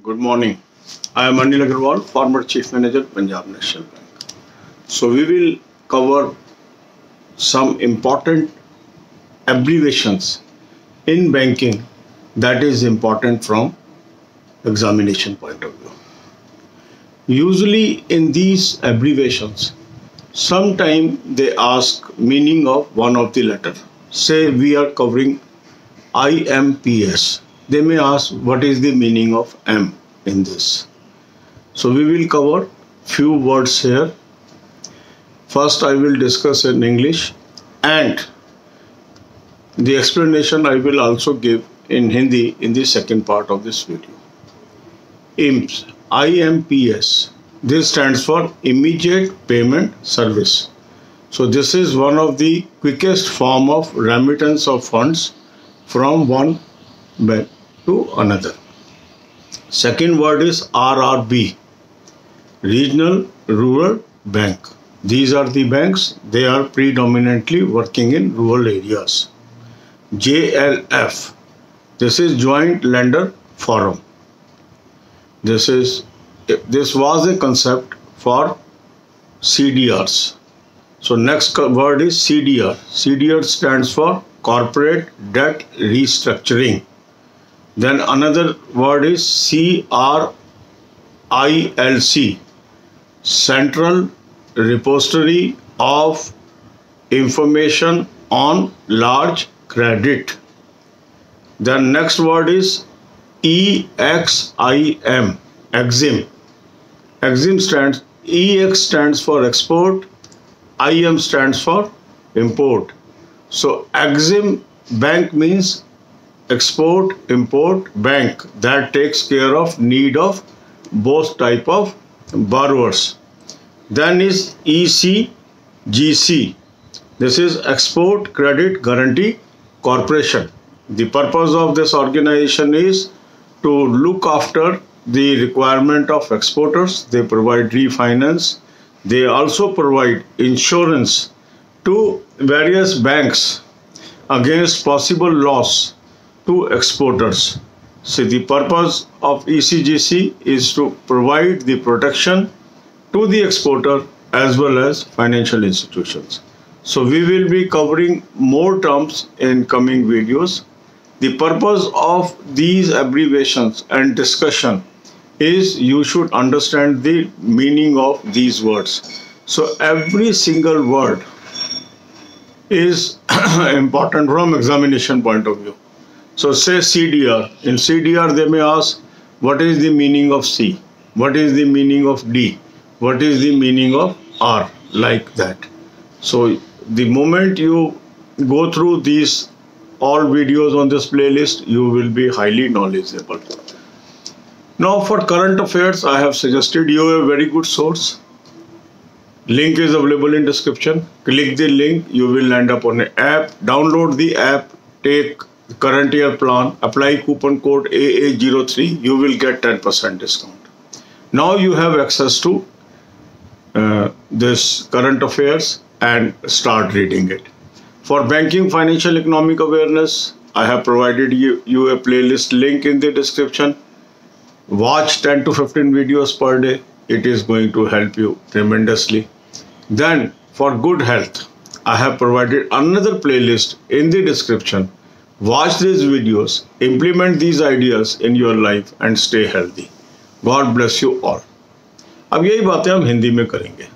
Good morning. I am Anil Agarwal, former Chief Manager, Punjab National Bank. So we will cover some important abbreviations in banking that is important from examination point of view. Usually in these abbreviations, sometime they ask meaning of one of the letter. Say we are covering IMPS. They may ask what is the meaning of M in this. So we will cover few words here. First I will discuss in English and the explanation I will also give in Hindi in the second part of this video. IMPS. This stands for Immediate Payment Service. So this is one of the quickest form of remittance of funds from one bank to another. Second word is RRB, Regional Rural Bank. These are the banks, they are predominantly working in rural areas. JLF, this is Joint Lender Forum. This was a concept for CDRs. So next word is CDR. CDR stands for Corporate Debt Restructuring. Then another word is CRILC, Central Repository of Information on Large Credit. Then next word is EXIM, EXIM. EX stands for export, IM stands for import. So EXIM bank means export import bank that takes care of need of both type of borrowers. Then is ECGC. This is Export Credit Guarantee Corporation. The purpose of this organization is to look after the requirement of exporters. They provide refinance. They also provide insurance to various banks against possible loss to exporters. So the purpose of ECGC is to provide the protection to the exporter as well as financial institutions. So we will be covering more terms in coming videos. The purpose of these abbreviations and discussion is you should understand the meaning of these words. So every single word is important from examination point of view. So say CDR. In CDR they may ask what is the meaning of C? What is the meaning of D? What is the meaning of R? Like that. So the moment you go through these all videos on this playlist, you will be highly knowledgeable. Now for current affairs, I have suggested you a very good source. Link is available in description. Click the link, you will end up on an app. Download the app, take current year plan, apply coupon code AA03, you will get 10% discount. Now you have access to this current affairs and start reading it. For banking, financial, economic awareness, I have provided you a playlist link in the description. Watch 10 to 15 videos per day. It is going to help you tremendously. Then for good health, I have provided another playlist in the description. Watch these videos, implement these ideas in your life and stay healthy. God bless you all. अब यही बातें हम हिंदी में करेंगे.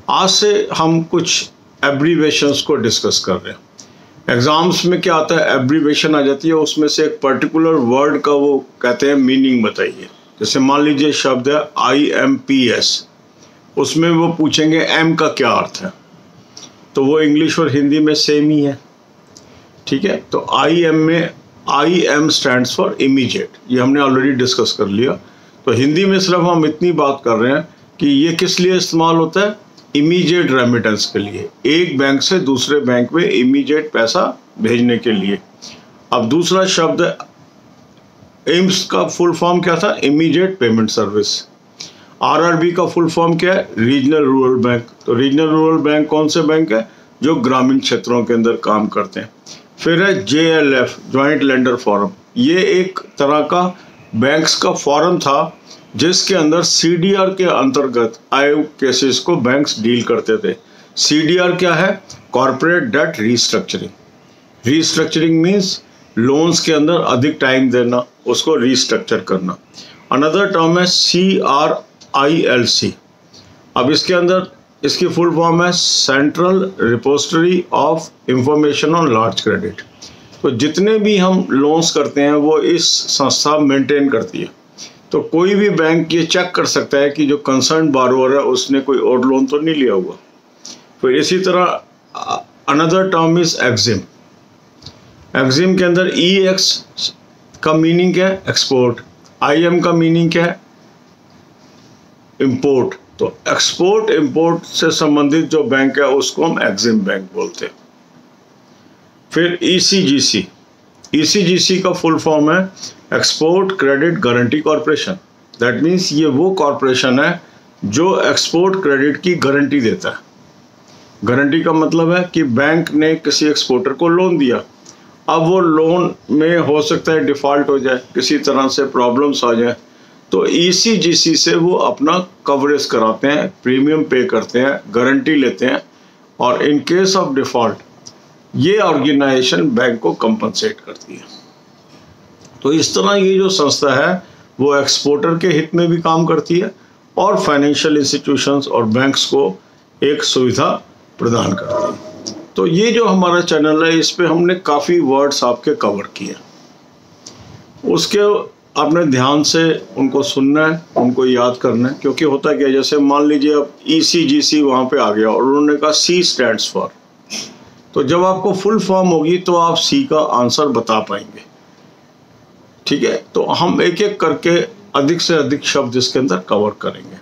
आज से हम कुछ एब्रीवेशंस को डिस्कस कर रहे हैं. एग्जाम्स में क्या आता है, एब्रीवेशन आ जाती है, उसमें से एक पर्टिकुलर वर्ड का वो कहते हैं मीनिंग बताइए. जैसे मान लीजिए शब्द है IMPS, उसमें वो पूछेंगे M का क्या अर्थ है, तो वो इंग्लिश और हिंदी में सेम ही है. ठीक है, तो IM में IM स्टैंड्स फॉर इमीडिएट, ये हमने ऑलरेडी डिस्कस कर लिया. तो हिंदी में सिर्फ हम इतनी बात कर रहे हैं कि ये किस लिए इस्तेमाल होता है, इमीडिएट रेमिटेंस के लिए, एक बैंक से दूसरे बैंक में इमीडिएट पैसा भेजने के लिए. अब दूसरा शब्द एम्स का फुल फॉर्म क्या था, इमीडिएट पेमेंट सर्विस. RRB का फुल फॉर्म क्या है, रीजनल रूरल बैंक. तो रीजनल रूरल बैंक कौन से बैंक है, जो ग्रामीण क्षेत्रों के अंदर काम करते हैं. फिर है JLF, ज्वाइंट लेंडर फोरम. ये एक तरह का बैंक्स का फोरम था जिसके अंदर सीडीआर के अंतर्गत आए केसेस को बैंक्स डील करते थे। सीडीआर क्या है? Corporate debt restructuring. Restructuring means loans के अंदर अधिक टाइम देना, उसको रीस्ट्रक्चर करना। अनदर टर्म है CRILC। अब इसके अंदर इसकी फुल फॉर्म है central repository of information on large credit. तो जितने भी हम लोन्स करते हैं वो इस संस्था मेंटेन करती है। तो कोई भी बैंक ये चेक कर सकता है कि जो कंसर्न बारोअर है उसने कोई और लोन तो नहीं लिया हुआ। फिर इसी तरह another term is Exim. Exim के अंदर EX का मीनिंग क्या है? एक्सपोर्ट। IM का मीनिंग क्या है? इंपोर्ट। तो एक्सपोर्ट इंपोर्ट से संबंधित जो बैंक है उसको हम एक्जिम बैंक बोलते हैं। फिर ECGC। ECGC का फुल फॉर्म है export credit guarantee corporation. That means ये वो कॉरपोरेशन है जो एक्सपोर्ट क्रेडिट की गारंटी देता है। गारंटी का मतलब है कि बैंक ने किसी एक्सपोर्टर को लोन दिया, अब वो लोन में हो सकता है डिफ़ॉल्ट हो जाए, किसी तरह से प्रॉब्लम्स आ जाए, तो ECGC से वो अपना कवरेज कराते हैं, प्रीमियम पे करते हैं, गारंटी लेते हैं, और इन केस ऑफ डिफ़ॉल्ट ये ऑर्गेनाइजेशन बैंक को कंपनसेट करती है। तो इस तरह ये जो संस्था है वो एक्सपोर्टर के हित में भी काम करती है और फाइनेंशियल इंस्टीट्यूशंस और बैंक्स को एक सुविधा प्रदान करती है। तो ये जो हमारा चैनल है इस पे हमने काफ़ी वर्ड्स आपके कवर किए, उसके आपने ध्यान से उनको सुनना है, उनको याद करना है। क्योंकि होता क्या, जैसे मान लीजिए अब ECGC वहाँ पे आ गया और उन्होंने कहा C स्टैंड्स फॉर, तो जब आपको फुल फॉर्म होगी तो आप C का आंसर बता पाएंगे। ठीक है, तो हम एक एक करके अधिक से अधिक शब्द इसके अंदर कवर करेंगे।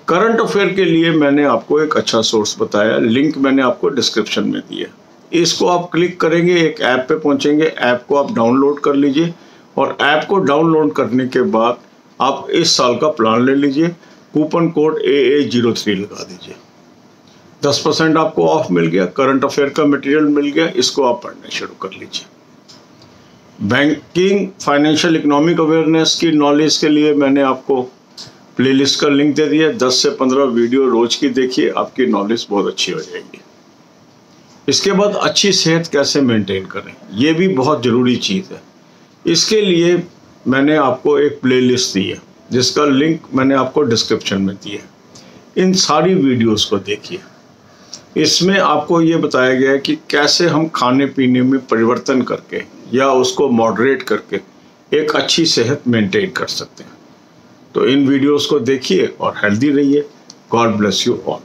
करंट अफेयर के लिए मैंने आपको एक अच्छा सोर्स बताया, लिंक मैंने आपको डिस्क्रिप्शन में दिया। इसको आप क्लिक करेंगे, एक ऐप पे पहुंचेंगे, ऐप को आप डाउनलोड कर लीजिए और ऐप को डाउनलोड करने के बाद आप इस साल का प्लान ले लीजिए, कूपन कोड AA03 लगा दीजिए, 10% आपको ऑफ मिल गया, करंट अफेयर का मटेरियल मिल गया, इसको आप पढ़ने शुरू कर लीजिए। बैंकिंग फाइनेंशियल इकोनॉमिक अवेयरनेस की नॉलेज के लिए मैंने आपको प्लेलिस्ट का लिंक दे दिया, 10 से 15 वीडियो रोज की देखिए, आपकी नॉलेज बहुत अच्छी हो जाएगी। इसके बाद अच्छी सेहत कैसे मेंटेन करें, ये भी बहुत ज़रूरी चीज़ है। इसके लिए मैंने आपको एक प्लेलिस्ट दी है जिसका लिंक मैंने आपको डिस्क्रिप्शन में दिया है। इन सारी वीडियोस को देखिए, इसमें आपको ये बताया गया है कि कैसे हम खाने पीने में परिवर्तन करके या उसको मॉडरेट करके एक अच्छी सेहत मेंटेन कर सकते हैं। तो इन वीडियोस को देखिए और हेल्दी रहिए। God bless you all.